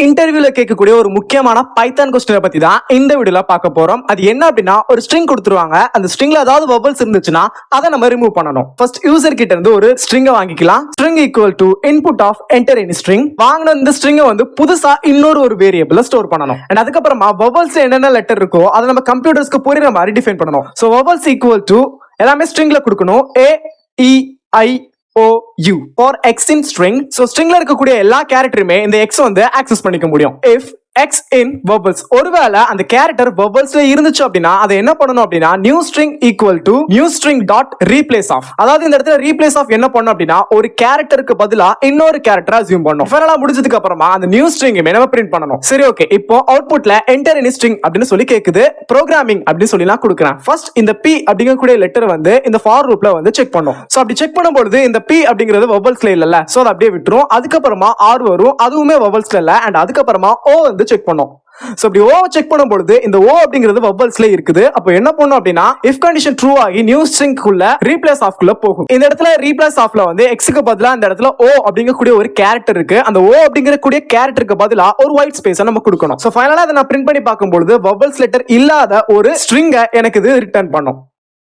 இன்டர்வியூல கேட்கக்கூடிய ஒரு முக்கியமான பைத்தான் கொஸ்டினை பத்தி தான் இந்த வீடியோல பார்க்க போறோம். அது என்ன அப்படின்னா, ஒரு ஸ்ட்ரிங் கொடுத்துருவாங்க. அந்த ஸ்ட்ரிங்ல ஏதாவது வவல்ஸ் இருந்துச்சுன்னா அதை நம்ம ரிமூவ் பண்ணணும். ஃபர்ஸ்ட் யூசர் கிட்ட இருந்து ஒரு ஸ்ட்ரிங் வாங்கிக்கலாம். String equal to input of enter any string. வாங்கின இந்த ஸ்ட்ரிங்கை வந்து புதுசா இன்னொரு வேரியபிள்ல ஸ்டோர் பண்ணணும். அண்ட் அதுக்கப்புறமா வவல்ஸ் என்னென்ன லெட்டர் இருக்கோ அதை நம்ம கம்ப்யூட்டர்ஸ்க்கு புரியுற மாதிரி டிஃபைன் பண்ணணும். சோ வவல்ஸ் ஈக்குவல் டு எல்லாமே ஸ்ட்ரிங்ல கொடுக்கணும். A E I O U for X in string. So stringல இருக்கக்கூடிய எல்லா கேரக்டருமே இந்த X வந்து ஆக்சஸ் பண்ணிக்க முடியும். If X in vowels. ஒருவேளை அந்த கேரக்டர் vowelsல இருந்துச்சு அப்படின்னா அதை என்ன பண்ணணும் அப்படின்னா new string equal to new string dot replace of. அதாவது இந்த இடத்துல replace of என்ன பண்ணணும் அப்படின்னா ஒரு கேரக்டருக்கு பதிலா இன்னொரு கேரக்டரை அஸ்யூம் பண்ணணும். ஃபைனலா முடிஞ்சதுக்கு அப்புறமா அந்த new string நம்ம பிரிண்ட் பண்ணணும். சரி, ஓகே. இப்போ அவுட்புட்ல enter any string அப்படின்னு சொல்லி கேக்குது. ப்ரோகிராமிங் அப்படின்னு சொல்லி நான் கொடுக்கிறேன். ஃபர்ஸ்ட் இந்த P அப்படிங்கக்கூடிய லெட்டர் வந்து இந்த for loopல வந்து செக் பண்ணும். சோ அப்படி செக் பண்ணும்போது இந்த P அப்படிங்கிறது vowelsல இல்லல, சோ அதை அப்படியே விட்டுரும். அதுக்கப்புறமா R வரும், அதுவுமே vowelsல இல்ல. அண்ட் அதுக்கப்புறமா O வந்து செக் பண்ணும். சோ அப்படி O செக் பண்ணும்போது இந்த O அப்படிங்கிறது வவல்ஸ்ல இருக்குது. அப்போ என்ன பண்ணும் அப்படின்னா if condition true ஆகி நியூ ஸ்ட்ரிங் குள்ள replace of குள்ள போகும். இந்த இடத்துல replace ofல வந்து x க்கு பதிலா இந்த இடத்துல O அப்படிங்கக்கூடிய ஒரு கேரக்டர் இருக்கு. அந்த O அப்படிங்கக்கூடிய கேரக்டருக்கு பதிலா ஒரு ஒயிட் ஸ்பேஸ் நம்ம கொடுக்கணும். சோ ஃபைனலா அதை நான் பிரிண்ட் பண்ணி பார்க்கும்போது வவல்ஸ் லெட்டர் இல்லாத ஒரு ஸ்ட்ரிங்கை எனக்கு இது ரிட்டர்ன் பண்ணும்.